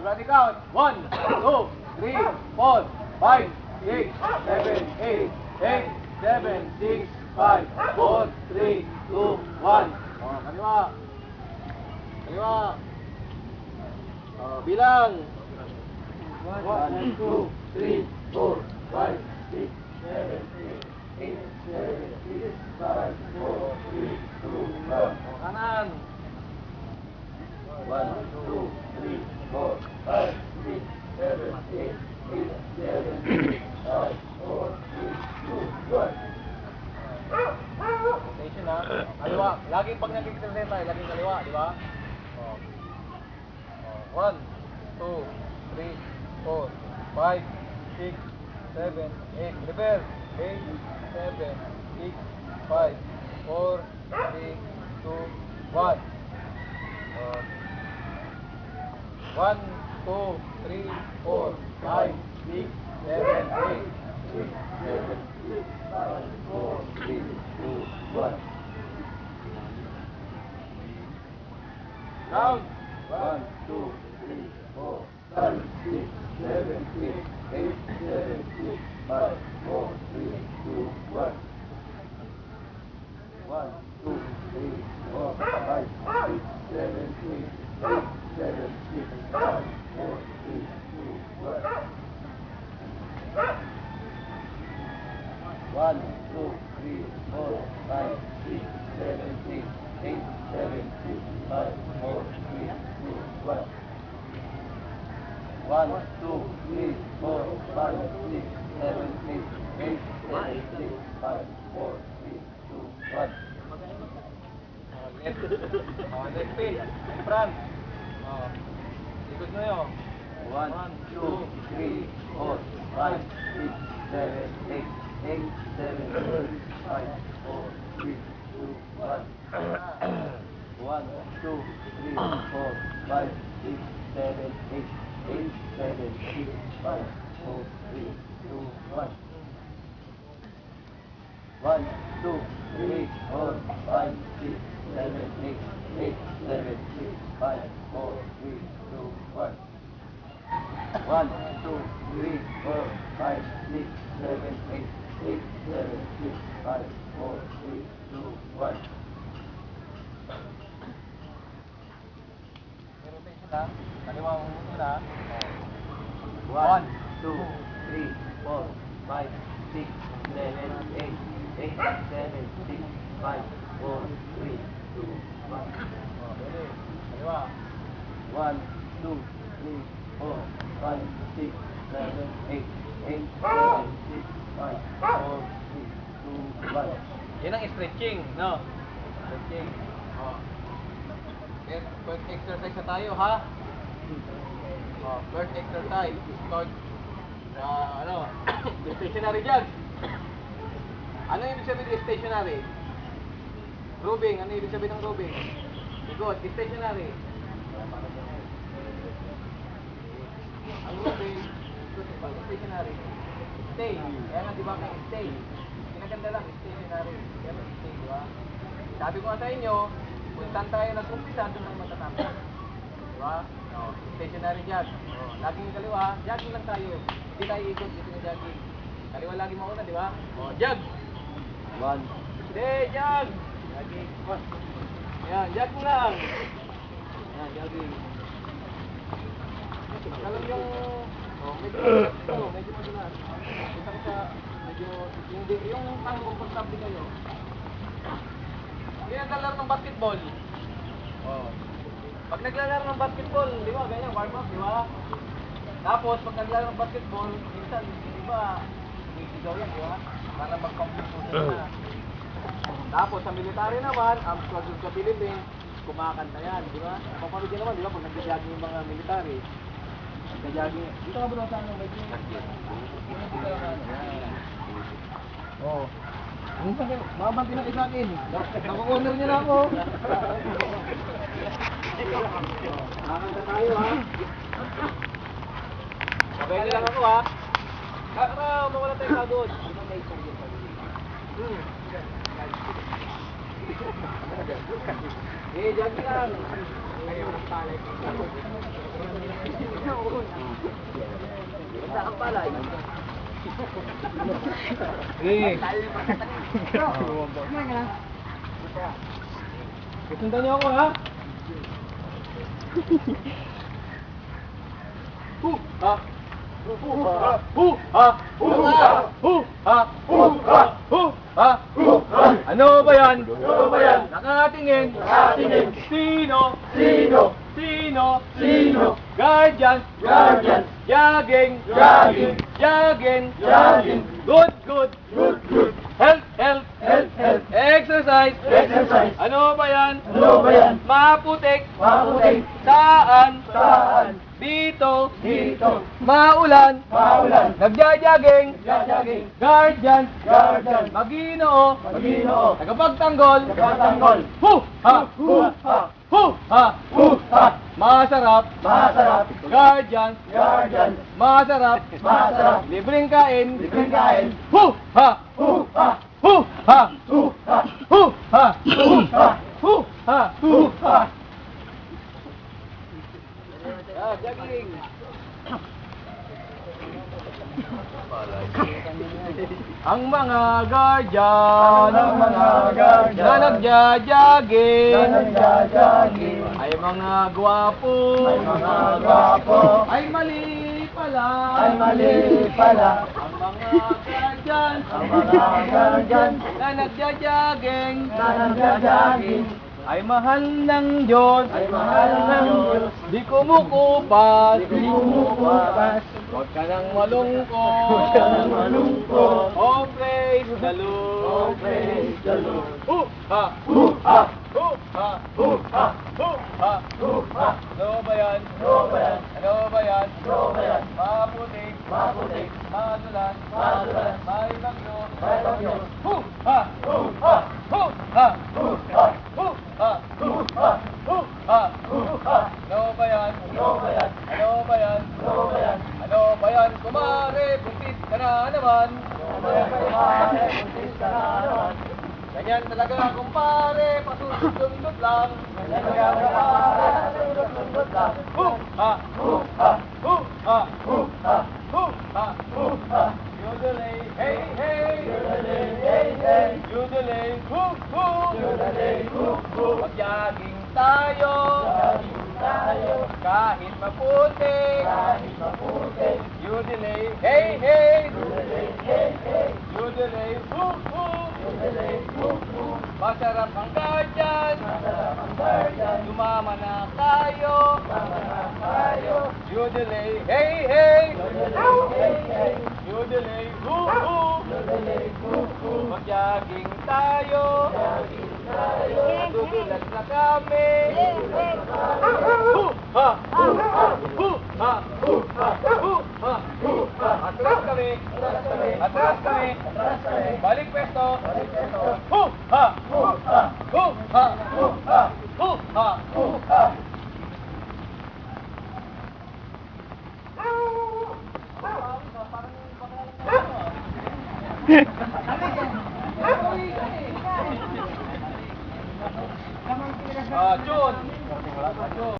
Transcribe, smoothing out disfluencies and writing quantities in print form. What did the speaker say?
Everybody count. 1, 2, 3, 4, 5, 6, 7, 8, 8, 7, 6, 5, 4, 3, 2, 1. Kaliwa. Kaliwa. Bilang. 1, 2, 3, 4, 5, 6, 7, 8, 7, 6, 5, 4, 3, 2, 1. Kanan. 1, 2, 3, 4, 5, 6, 7, 8, 8, 7, 6, 5, 4, 3, 2, 1. Rotation ha. Kaliwa. Laging pag nag-exercise tayo, laging kaliwa, di ba? 1, 2, 3, 4, 5, 6, 7, 8. Reverse. 8, 7, 6, 5, 4, 3, 2, 1. 1, 2, 3, 4, 5, 6, 7, 8, 6, 7, 6, 5, 4, 3, 2, 1. Count. 1, 2, 3, 4, 5, 6, 7, 8, 7, 6, 5, 4, 3, 2, 1. 1, 2, 3, 4, 5, 6, 7, 8, 7, 6, 5, 4, 3, 2, 1. 1, 2, 3, 4, 5, 6, 7, 8, 8, 7, 6, 5, 4, 3, 2, 1. 1, 2, 3, 4, 5, 6, 7, 8, 8, 7, 6, 5, 4, 3, 2, 1. Left feet, in front. Ikot na yun. 1, 2, 3, 4, 5, 6, 7, 8, 8, 7, 6, 5, 4, 3, 2, 1. 1, 2, 3, 4, 5, 6, 7, 8, 8, 7, 6, 5, 4, 3, 2, 1. 1, 2, 3, 4, 5, 6, 7, 8, 8, 7, 6, 5, 4, 3, 2, 1. 1, 2, 3, 4, 5, 6, 7, 8, 8, 7, 6, 5, 4, 3, 2, 1. Rotation na. Kaliwa ang una. 1, 2, 3, 4, 5, 6, 7, 8, 8, 7, 6, 5, 4, 3, 2, 1. Kaliwa. 1, 2, 3, 4, 5, 6, 7, 8, 8, 7, 6, 5, 4, 3, 2, 1. Yan ang stretching, no? Stretching. First exercise na tayo, ha? First exercise is called stationary jog. Ano yung ibig sabihin ng stationary? Roving. Ano yung ibig sabihin ng roving? Good. Stationary. Ang roving, stationary. Stay. Kaya nga, di ba kayo stay? Pinaganda lang, stationary. Kaya nga, stay, di ba? Sabi ko nga sa inyo, kung saan tayo nag-umpisa, doon tayo matatapos. Di ba? Stationary jog. Laging kaliwa, jogging lang tayo. Hindi tayo ikot, dito na jogging. Kaliwa lagi mauna, di ba? Jog! 1. Stay, jog! Jogging. Ayan, jogging lang. Ayan, jogging. Alam yung medyo madulas. Kita ko sa medyo yung parang comfortable kayo. Hindi naglalaro ng basketball. Pag naglalaro ng basketball, di ba, ganyan, warm up, di ba? Tapos, pag naglalaro ng basketball, minsan, di ba, isigaw yan, di ba? Para mag-competition na. Tapos, sa military naman, ang struggle sa Philippines, kumakanta yan, di ba? Kapapanood din naman, di ba, pag nag-jogging yung mga military, nag-jogging, dito ka ba na saan ng medyo? Oo. Mabanti na kayo sa akin. Naku-corner niya na ako. Nakakanta tayo, ha? Sabay niyo lang ako, ha? Para mawala tayo pagod. Jogging lang. ang palay. Sige. Sundan niyo ako, ha? Ha? Ano ba yan? Nakatingin. Sino? Guardian. Jogging. Good. Health. Exercise. Ano ba yan? Maputik. Saan? Dito. Maulan. Nagja-jogging. Guardian. Maginoo. Tagapagtanggol. Masarap. Guardian. Masarap. Libreng kain. Jogging. Ang mga guardian na nagja-jogging ay mga gwapo, ay mali pala, ang mga guardian na nagja-jogging ay mahal ng Diyos, di kumukupas, huwag ka nang malungkot, oh praise the Lord, Ano ba yan? Maputik, madulas, may bagyo, Ano ba yan? Kumare, buntis ka na naman. Ganyan talaga, kumpare, pasusundot lang. Yodelay, hey, yodelay, Mag-jogging tayo, kahit maputik. Yodelay, hey, yodelay, masarap ang guardian, sumama na tayo. Yodelay, hey, yodelay, mag-jogging tayo, tutulas na kami. Atras kami, balik pwesto. Jun.